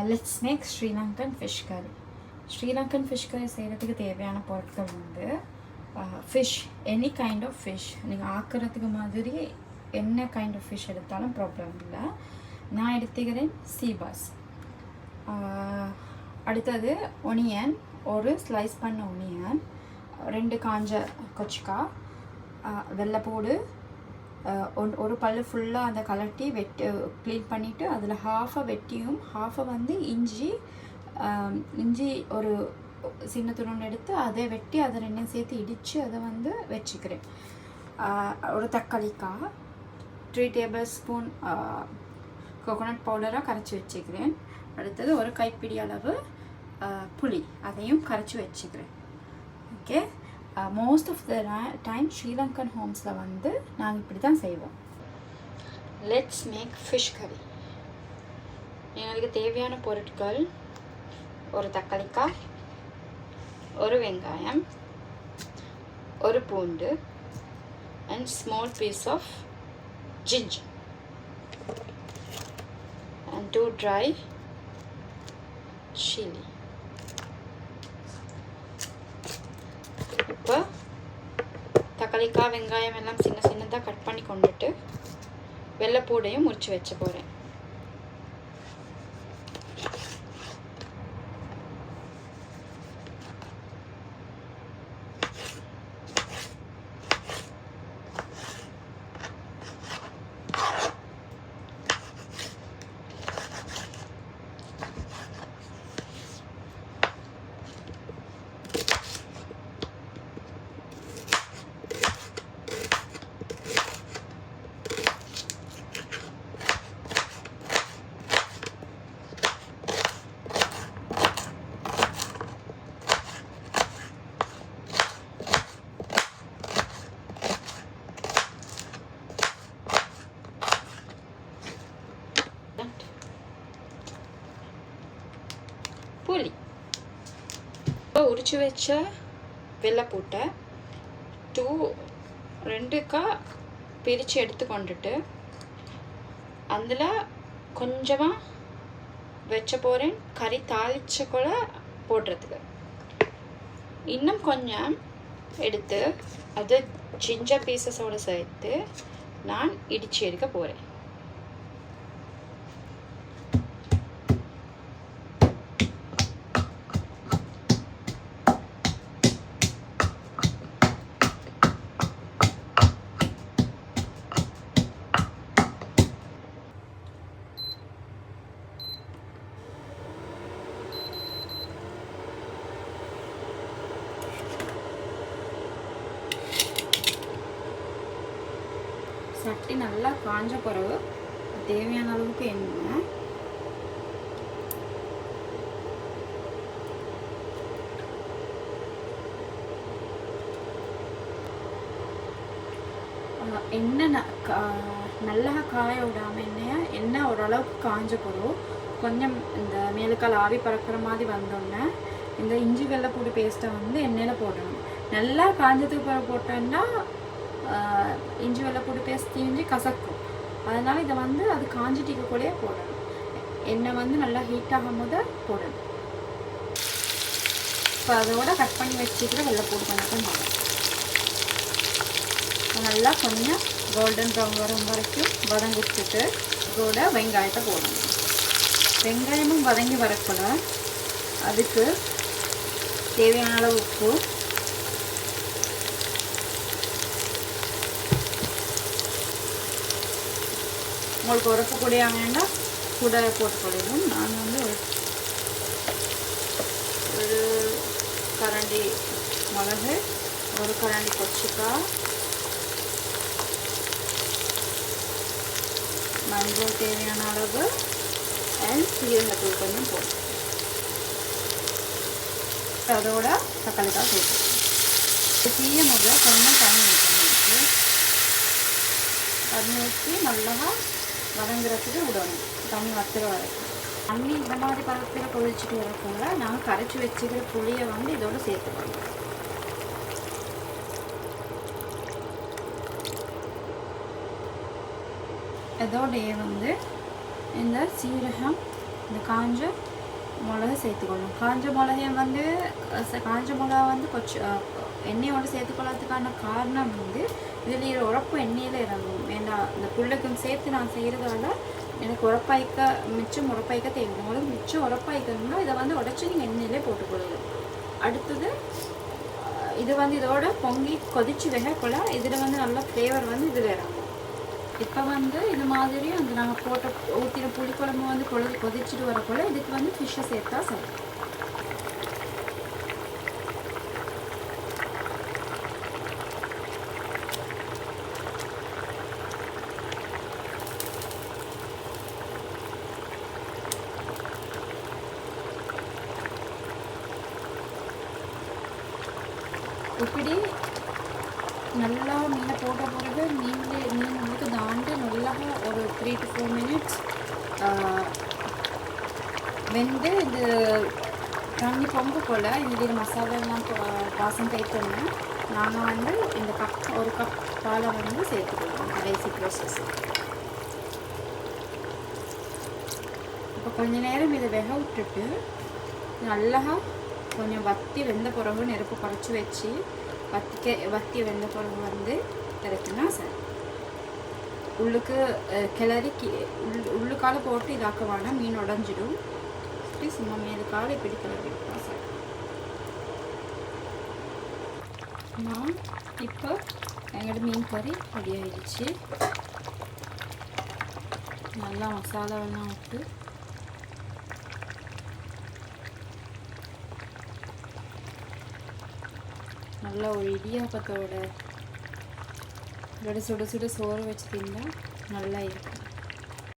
Let's make Sri Lankan fish கறி. Sri Lankan fish கறி செய்கிறதுக்கு தேவையான பொருட்கள் வந்து fish, any kind of fish. நீங்கள் ஆக்கிறதுக்கு மாதிரி என்ன கைண்ட் ஆஃப் ஃபிஷ் எடுத்தாலும் ப்ராப்ளம் இல்லை. நான் எடுத்துக்கிறேன் சீபாஸ். அடுத்தது ஒனியன், ஒரு ஸ்லைஸ் பண்ண ஒனியன், 2 காஞ்ச கொச்சிக்காய், வெள்ளைப்பூடு, ஒரு பல்லு ஃபுல்லாக அந்த கலட்டி க்ளீன் பண்ணிவிட்டு அதில் ஹாஃபை வெட்டியும் ஹாஃபை வந்து இஞ்சி ஒரு சின்ன துணி எடுத்து அதை வெட்டி அதை 2 சேர்த்து இடித்து அதை வந்து வச்சுக்கிறேன். ஒரு தக்காளிக்காய், 3 டேபிள் ஸ்பூன் கோகோனட் பவுடராக கரைச்சி வச்சுக்கிறேன். அடுத்தது ஒரு கைப்பிடி அளவு புளி, அதையும் கரைச்சி வச்சுக்கிறேன். Okay, most of the time Sri Lankan ஹோம்ஸில் வந்து நாங்கள் இப்படி தான் செய்வோம். லெட்ஸ் மேக் ஃபிஷ் கறி. எங்களுக்கு தேவையான பொருட்கள் ஒரு தக்காளிக்காய், ஒரு வெங்காயம், ஒரு பூண்டு and small piece of ginger and 2 dry chili. இப்போ தக்காளிக்காய் வெங்காயம் எல்லாம் சின்னதாக கட் பண்ணி கொண்டுட்டு வெள்ளைப்பூடையும் முறிச்சு வச்சு போகிறேன். புளி, இப்போ உரிச்சு வச்ச வெள்ளைப்பூட்டை 2 பிரித்து எடுத்து கொண்டுட்டு அதில் கொஞ்சமாக வச்ச போகிறேன் கறி தாளிச்ச கூட போடுறதுக்கு. இன்னும் கொஞ்சம் எடுத்து அது ஜிஞ்சர் பீசஸோடு சேர்த்து நான் இடித்து எடுக்க போகிறேன். சட்டி நல்லா காஞ்ச பிறகு தேவையான அளவுக்கு எண்ணெய், எண்ணெய் நல்லா காய விடாமல் எண்ணெய் ஓரளவுக்கு காஞ்ச பிறகு கொஞ்சம் இந்த மேலுக்கால் ஆவி பறக்கிற மாதிரி வந்தோடனே இந்த இஞ்சி வெள்ளைப்பூடி பேஸ்ட்டை வந்து எண்ணெயில் போடணும். நல்லா காஞ்சதுக்கு பிறகு போட்டோன்னா இஞ்சி வெள்ளைப்பூடி பேஸ்ட் தீஞ்சு கசக்கும். அதனால் இதை வந்து அது காஞ்சிட்டிக்கூடயே போடணும். எண்ணெய் வந்து நல்லா ஹீட் ஆகும் போது போடணும். இப்போ அதோட கட் பண்ணி வச்சுக்கிற வெள்ளைப்பூடி கொஞ்சம் நல்லா கொஞ்சம் கோல்டன் ப்ரௌன் வரும் வரைக்கும் வதங்கி வச்சுட்டு இதோட வெங்காயத்தை போடணும். வெங்காயமும் வதங்கி வரக்கூட அதுக்கு தேவையான அளவு உப்பு, உங்களுக்கு உரப்பு கூடியாக வேண்டாம் கூட போட்டுக்கொள்ளணும். நான் வந்து ஒரு கரண்டி மிளகு, ஒரு கரண்டி கொச்சிக்காய், மஞ்சள் தேவையான அளவு அண்ட் சீரகத்தூள் கொஞ்சம் போட்டு அதோட தக்காளிக்காய் சேர்த்து தீயும் போது கொஞ்சம் தண்ணி ஊற்றணும். தண்ணி ஊற்றி நல்லா வதங்குறதுக்கு விடணும். தண்ணி வத்துற வரைக்கும் தண்ணி இந்த மாதிரி பதத்தில் கொதிச்சுட்டு வரக்குள்ள நாங்கள் கரைச்சி வச்சுக்கிற புளியை வந்து இதோட சேர்த்துக்கணும். இதோடைய வந்து இந்த சீரகம் இந்த காஞ்ச மிளகா சேர்த்துக்கணும். காஞ்ச மிளகையும் வந்து காஞ்ச மிளகா வந்து கொஞ்சம் எண்ணெயோடு சேர்த்துக்கொள்ளறதுக்கான காரணம் வந்து இதில் உரப்பு எண்ணெயில் இறங்கும். ஏன்னா இந்த புல்லுக்கும் சேர்த்து நான் செய்கிறதால எனக்கு மிச்சம் உரப்பாய்க்க தேவை. உங்களுக்கு மிச்சம் உரப்பாய்க்கணும்னா இதை வந்து உடச்சி நீங்கள் எண்ணெயிலே போட்டுக்கொள்ளலாம். அடுத்தது இது வந்து இதோட பொங்கி கொதிச்சு வேகக்குள்ள இதில் வந்து நல்ல ஃப்ளேவர் வந்து இது இறங்கும். இப்போ வந்து இது மாதிரி அந்த நாங்கள் போட்ட ஊற்றின புளிக்குழம்பு வந்து கொதிச்சுட்டு வரக்குள்ள இதுக்கு வந்து ஃபிஷ்ஷை சேர்த்தா சரி. இப்படி நல்லா மீனை போட்ட பிறகு மீன் உங்களுக்கு தாண்டி நல்லா ஒரு 3 to 4 minutes வெந்து இது தண்ணி பொங்க போல் இந்த மசாலாலாம் வாசம் தைத்தோம்னா நாங்கள் வந்து இந்த ஒரு கப் பாலை வந்து சேர்த்துக்கலாம். கடைசி ப்ராசஸ். இப்போ கொஞ்ச நேரம் இதை வேக விட்டுட்டு நல்லா கொஞ்சம் வத்தி வெந்த பிறகு நெருப்பு குறைச்சி வச்சு வத்தி வெந்த பிறகு வந்து இறக்குனா சார் உள்ளுக்கு கிளறி உள்ளுக்கால போட்டு இதாக்க வேணாம், மீன் உடஞ்சிடும். சும்மா மேலுக்கால இப்படி கிளறிக்கலாம் சார். நான் இப்போ எங்களோட மீன் கறி ரெடி ஆகிடுச்சு. நல்லா மசாலாவெல்லாம் விட்டு நல்லா ஒரு இடியாப்பத்தோட சுட சுட சோறு வச்சு தின்னா நல்லா இருக்கும்.